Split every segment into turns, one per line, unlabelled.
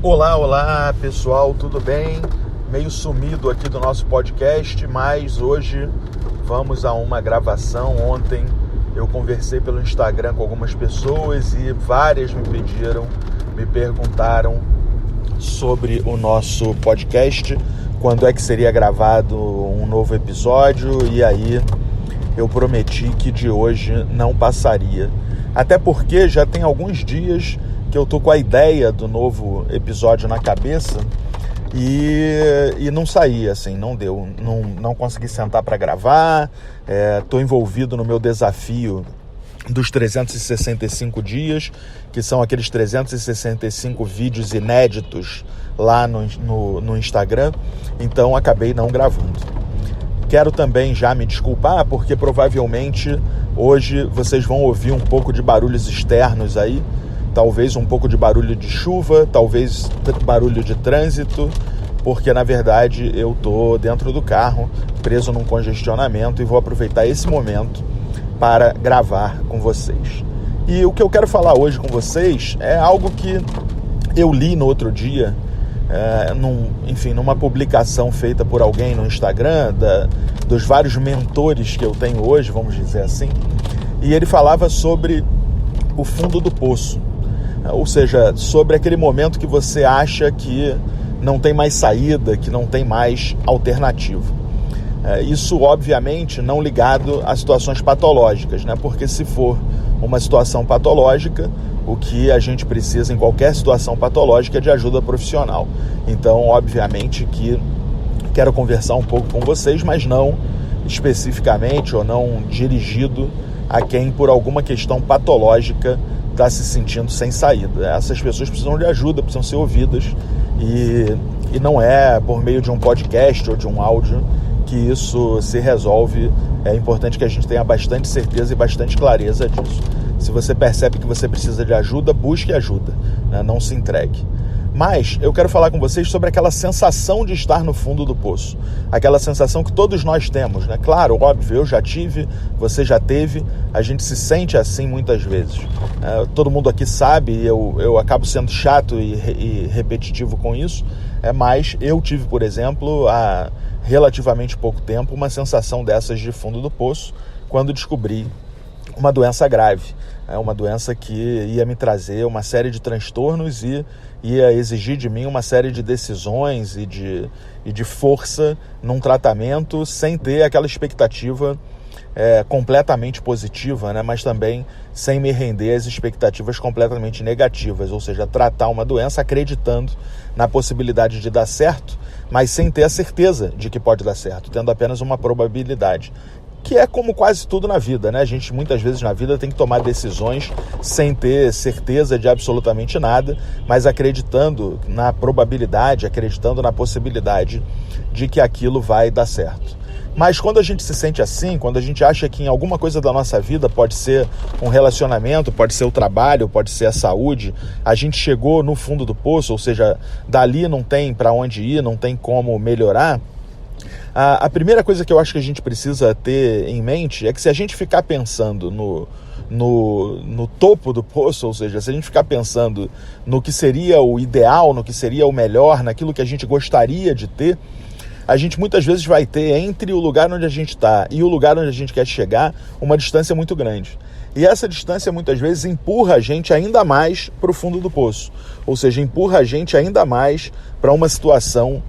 Olá pessoal, tudo bem? Meio sumido aqui do nosso podcast, mas hoje vamos a uma gravação. Ontem eu conversei pelo Instagram com algumas pessoas e várias me perguntaram sobre o nosso podcast, quando é que seria gravado um novo episódio, e aí eu prometi que de hoje não passaria. Até porque já tem alguns dias que eu tô com a ideia do novo episódio na cabeça e não saía, assim, não deu, não consegui sentar para gravar. Tô envolvido no meu desafio dos 365 dias, que são aqueles 365 vídeos inéditos lá no Instagram, então acabei não gravando. Quero também já me desculpar, porque provavelmente hoje vocês vão ouvir um pouco de barulhos externos aí, talvez um pouco de barulho de chuva, talvez barulho de trânsito, porque na verdade eu tô dentro do carro, preso num congestionamento, e vou aproveitar esse momento para gravar com vocês. E o que eu quero falar hoje com vocês é algo que eu li no outro dia, numa publicação feita por alguém no Instagram, dos vários mentores que eu tenho hoje, vamos dizer assim, e ele falava sobre o fundo do poço. Ou seja, sobre aquele momento que você acha que não tem mais saída, que não tem mais alternativa. Isso, obviamente, não ligado a situações patológicas, né? Porque se for uma situação patológica, o que a gente precisa em qualquer situação patológica é de ajuda profissional. Então, obviamente que quero conversar um pouco com vocês, mas não especificamente ou não dirigido a quem por alguma questão patológica está se sentindo sem saída. Essas pessoas precisam de ajuda, precisam ser ouvidas, e não é por meio de um podcast ou de um áudio que isso se resolve. É importante que a gente tenha bastante certeza e bastante clareza disso. Se você percebe que você precisa de ajuda, busque ajuda, né? Não se entregue. Mas eu quero falar com vocês sobre aquela sensação de estar no fundo do poço. Aquela sensação que todos nós temos, né? Claro, óbvio, eu já tive, você já teve, a gente se sente assim muitas vezes. Todo mundo aqui sabe, eu acabo sendo chato e repetitivo com isso, mas eu tive, por exemplo, há relativamente pouco tempo, uma sensação dessas de fundo do poço, quando descobri uma doença grave. Uma doença que ia me trazer uma série de transtornos e ia exigir de mim uma série de decisões e de força num tratamento, sem ter aquela expectativa completamente positiva, né? Mas também sem me render às expectativas completamente negativas, ou seja, tratar uma doença acreditando na possibilidade de dar certo, mas sem ter a certeza de que pode dar certo, tendo apenas uma probabilidade. Que é como quase tudo na vida, né? A gente muitas vezes na vida tem que tomar decisões sem ter certeza de absolutamente nada, mas acreditando na probabilidade, acreditando na possibilidade de que aquilo vai dar certo. Mas quando a gente se sente assim, quando a gente acha que em alguma coisa da nossa vida, pode ser um relacionamento, pode ser o trabalho, pode ser a saúde, a gente chegou no fundo do poço, ou seja, dali não tem para onde ir, não tem como melhorar, a primeira coisa que eu acho que a gente precisa ter em mente é que se a gente ficar pensando no topo do poço, ou seja, se a gente ficar pensando no que seria o ideal, no que seria o melhor, naquilo que a gente gostaria de ter, a gente muitas vezes vai ter entre o lugar onde a gente está e o lugar onde a gente quer chegar uma distância muito grande. E essa distância muitas vezes empurra a gente ainda mais para o fundo do poço, ou seja, empurra a gente ainda mais para uma situação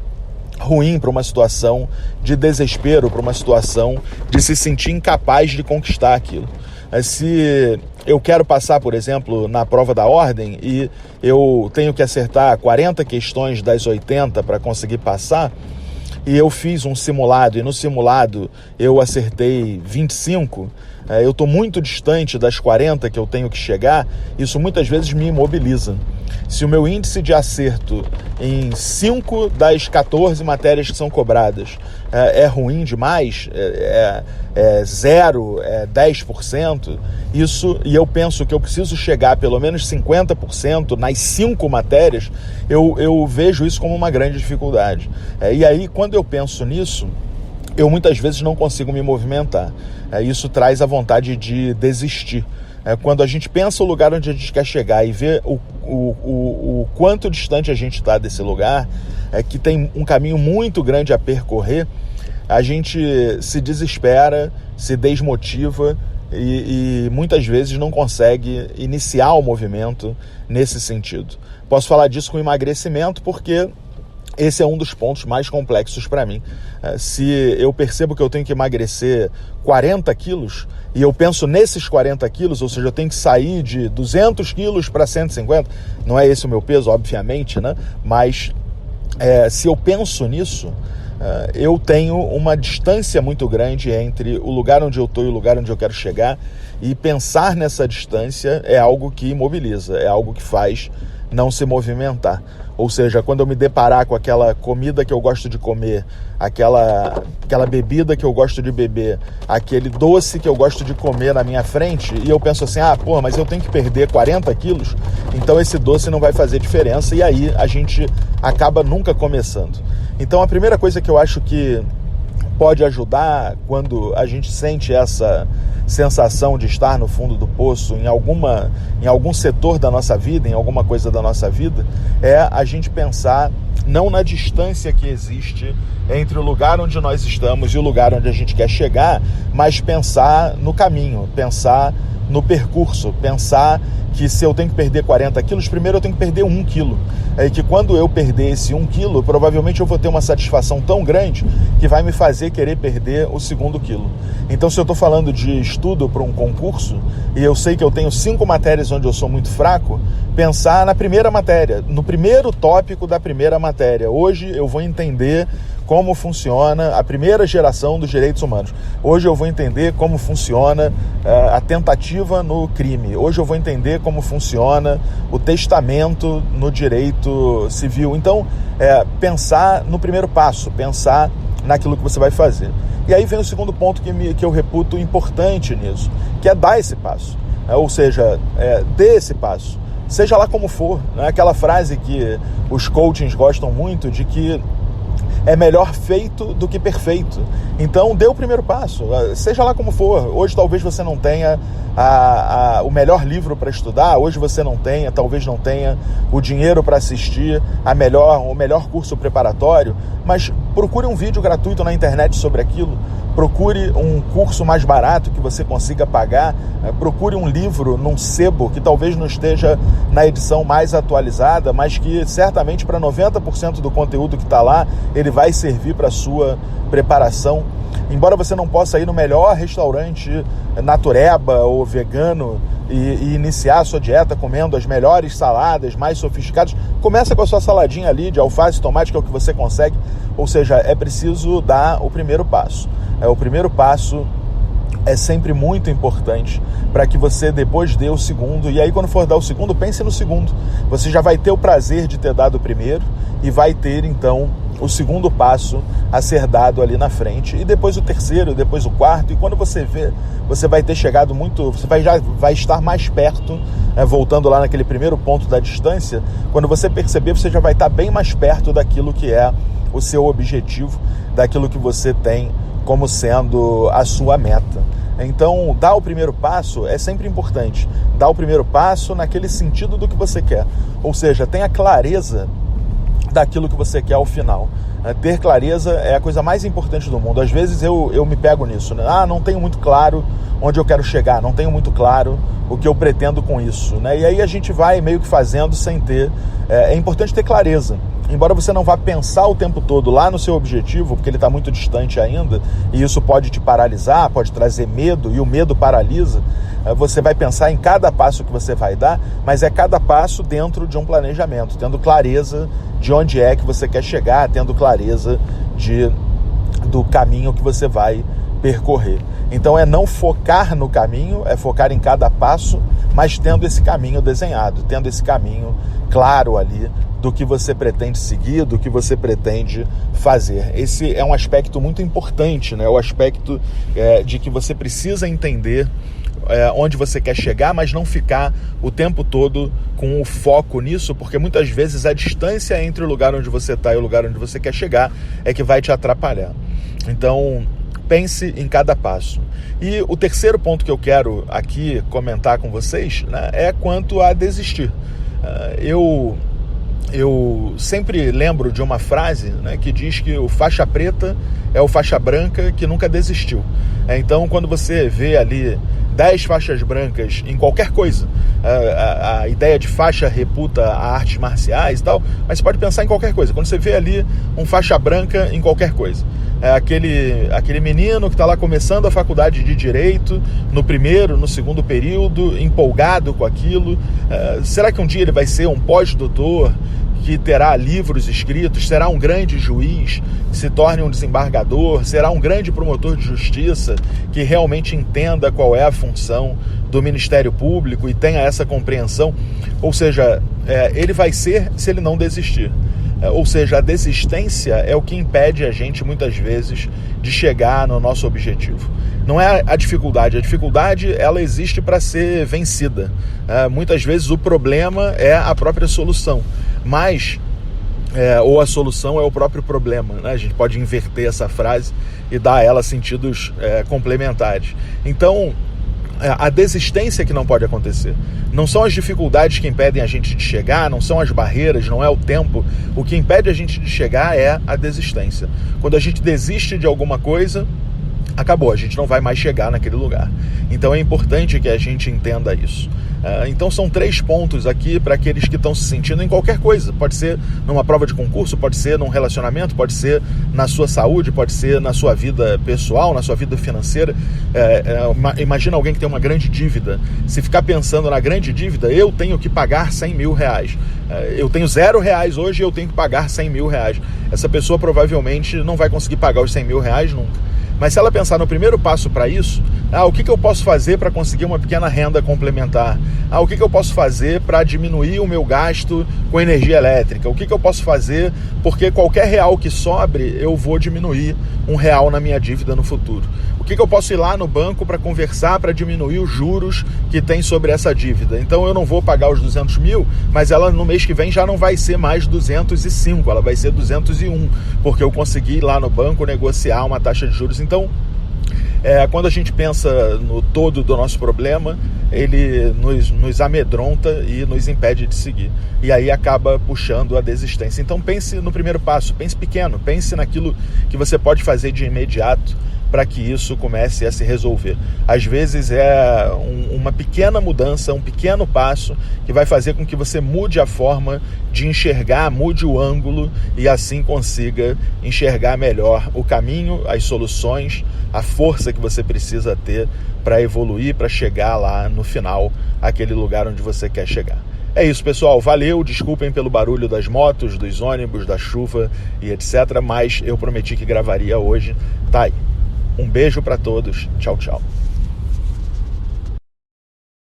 ruim, para uma situação de desespero, para uma situação de se sentir incapaz de conquistar aquilo. Se eu quero passar, por exemplo, na prova da ordem e eu tenho que acertar 40 questões das 80 para conseguir passar, e eu fiz um simulado, e no simulado eu acertei 25, eu estou muito distante das 40 que eu tenho que chegar, isso muitas vezes me imobiliza. Se o meu índice de acerto em 5 das 14 matérias que são cobradas é ruim demais, é 0, é 10%, isso, e eu penso que eu preciso chegar a pelo menos 50% nas 5 matérias, eu vejo isso como uma grande dificuldade. E aí, quando eu penso nisso, eu muitas vezes não consigo me movimentar. Isso traz a vontade de desistir. quando a gente pensa o lugar onde a gente quer chegar e vê o quanto distante a gente está desse lugar, que tem um caminho muito grande a percorrer, a gente se desespera, se desmotiva e muitas vezes não consegue iniciar o movimento nesse sentido. Posso falar disso com emagrecimento porque esse é um dos pontos mais complexos para mim. Se eu percebo que eu tenho que emagrecer 40 quilos e eu penso nesses 40 quilos, ou seja, eu tenho que sair de 200 quilos para 150, não é esse o meu peso, obviamente, né? Mas se eu penso nisso, eu tenho uma distância muito grande entre o lugar onde eu estou e o lugar onde eu quero chegar, e pensar nessa distância é algo que imobiliza, é algo que faz não se movimentar. Ou seja, quando eu me deparar com aquela comida que eu gosto de comer, aquela bebida que eu gosto de beber, aquele doce que eu gosto de comer na minha frente, e eu penso assim, mas eu tenho que perder 40 quilos, então esse doce não vai fazer diferença, e aí a gente acaba nunca começando. Então a primeira coisa que eu acho que pode ajudar quando a gente sente essa sensação de estar no fundo do poço em algum setor da nossa vida, em alguma coisa da nossa vida, é a gente pensar não na distância que existe entre o lugar onde nós estamos e o lugar onde a gente quer chegar, mas pensar no caminho, pensar no percurso, pensar que se eu tenho que perder 40 quilos, primeiro eu tenho que perder 1 quilo. E que quando eu perder esse 1 quilo, provavelmente eu vou ter uma satisfação tão grande que vai me fazer querer perder o 2º quilo. Então, se eu estou falando de estudo para um concurso, e eu sei que eu tenho 5 matérias onde eu sou muito fraco, pensar na primeira matéria, no primeiro tópico da primeira matéria. Hoje eu vou entender como funciona a primeira geração dos direitos humanos. Hoje eu vou entender como funciona a tentativa no crime. Hoje eu vou entender como funciona o testamento no direito civil. Então, pensar no primeiro passo, pensar naquilo que você vai fazer. E aí vem o segundo ponto que eu reputo importante nisso, que é dar esse passo. Ou seja, dê esse passo. Seja lá como for. Né? Aquela frase que os coachings gostam muito, de que é melhor feito do que perfeito. Então, dê o primeiro passo, seja lá como for. Hoje talvez você não tenha o melhor livro para estudar, hoje você talvez não tenha o dinheiro para assistir o melhor curso preparatório, mas procure um vídeo gratuito na internet sobre aquilo, procure um curso mais barato que você consiga pagar, procure um livro num sebo que talvez não esteja na edição mais atualizada, mas que certamente para 90% do conteúdo que está lá, ele vai servir para a sua preparação. Embora você não possa ir no melhor restaurante natureba ou vegano e iniciar a sua dieta comendo as melhores saladas, mais sofisticadas, começa com a sua saladinha ali de alface e tomate, que é o que você consegue. Ou seja, é preciso dar o primeiro passo. O primeiro passo é sempre muito importante para que você depois dê o segundo, e aí quando for dar o segundo, pense no segundo. Você já vai ter o prazer de ter dado o primeiro e vai ter então o segundo passo a ser dado ali na frente, e depois o terceiro, depois o quarto, e quando você vê, você vai ter chegado você vai estar mais perto, voltando lá naquele primeiro ponto da distância, quando você perceber, você já vai estar bem mais perto daquilo que é o seu objetivo, daquilo que você tem como sendo a sua meta. Então, dar o primeiro passo é sempre importante. Dar o primeiro passo naquele sentido do que você quer. Ou seja, tenha clareza daquilo que você quer ao final. Ter clareza é a coisa mais importante do mundo. Às vezes eu me pego nisso, né? Não tenho muito claro onde eu quero chegar, não tenho muito claro o que eu pretendo com isso, né? E aí a gente vai meio que fazendo sem ter. É importante ter clareza. Embora você não vá pensar o tempo todo lá no seu objetivo, porque ele está muito distante ainda, e isso pode te paralisar, pode trazer medo, e o medo paralisa, você vai pensar em cada passo que você vai dar, mas é cada passo dentro de um planejamento, tendo clareza de onde é que você quer chegar, tendo clareza do caminho que você vai percorrer. Então é não focar no caminho, é focar em cada passo, mas tendo esse caminho desenhado, tendo esse caminho claro ali do que você pretende seguir, do que você pretende fazer. Esse é um aspecto muito importante, né? O aspecto de que você precisa entender onde você quer chegar, mas não ficar o tempo todo com o foco nisso, porque muitas vezes a distância entre o lugar onde você está e o lugar onde você quer chegar é que vai te atrapalhar. Então, pense em cada passo. E o terceiro ponto que eu quero aqui comentar com vocês, né, é quanto a desistir. Eu sempre lembro de uma frase, né, que diz que o faixa preta é o faixa branca que nunca desistiu. Então, quando você vê ali 10 faixas brancas em qualquer coisa, a ideia de faixa reputa a artes marciais e tal, mas você pode pensar em qualquer coisa. Quando você vê ali um faixa branca em qualquer coisa, aquele menino que está lá começando a faculdade de Direito, no primeiro, no segundo período, empolgado com aquilo, será que um dia ele vai ser um pós-doutor, que terá livros escritos, será um grande juiz, se torne um desembargador, será um grande promotor de justiça, que realmente entenda qual é a função do Ministério Público e tenha essa compreensão? Ou seja, ele vai ser se ele não desistir. Ou seja, a desistência é o que impede a gente, muitas vezes, de chegar no nosso objetivo. Não é a dificuldade ela existe para ser vencida. Muitas vezes o problema é a própria solução, mas ou a solução é o próprio problema, né? A gente pode inverter essa frase e dar a ela sentidos complementares. Então, a desistência que não pode acontecer. Não são as dificuldades que impedem a gente de chegar, não são as barreiras, não é o tempo. O que impede a gente de chegar é a desistência. Quando a gente desiste de alguma coisa, acabou, a gente não vai mais chegar naquele lugar. Então é importante que a gente entenda isso. Então são 3 pontos aqui para aqueles que estão se sentindo em qualquer coisa. Pode ser numa prova de concurso, pode ser num relacionamento, pode ser na sua saúde, pode ser na sua vida pessoal, na sua vida financeira. Imagina alguém que tem uma grande dívida. Se ficar pensando na grande dívida, eu tenho que pagar 100 mil reais. Eu tenho R$0 hoje e eu tenho que pagar 100 mil reais. Essa pessoa provavelmente não vai conseguir pagar os 100 mil reais nunca. Mas se ela pensar no primeiro passo para isso, o que eu posso fazer para conseguir uma pequena renda complementar? O que eu posso fazer para diminuir o meu gasto com energia elétrica? O que eu posso fazer porque qualquer real que sobre, eu vou diminuir R$1 na minha dívida no futuro? O que eu posso ir lá no banco para conversar, para diminuir os juros que tem sobre essa dívida? Então eu não vou pagar os 200 mil, mas ela no mês que vem já não vai ser mais 205, ela vai ser 201, porque eu consegui ir lá no banco negociar uma taxa de juros. Então, quando a gente pensa no todo do nosso problema, ele nos amedronta e nos impede de seguir. E aí acaba puxando a desistência. Então pense no primeiro passo, pense pequeno, pense naquilo que você pode fazer de imediato para que isso comece a se resolver. Às vezes é uma pequena mudança, um pequeno passo que vai fazer com que você mude a forma de enxergar, mude o ângulo e assim consiga enxergar melhor o caminho, as soluções, a força que você precisa ter para evoluir, para chegar lá no final, aquele lugar onde você quer chegar. É isso, pessoal. Valeu, desculpem pelo barulho das motos, dos ônibus, da chuva e etc. Mas eu prometi que gravaria hoje. Tá aí. Um beijo para todos. Tchau, tchau.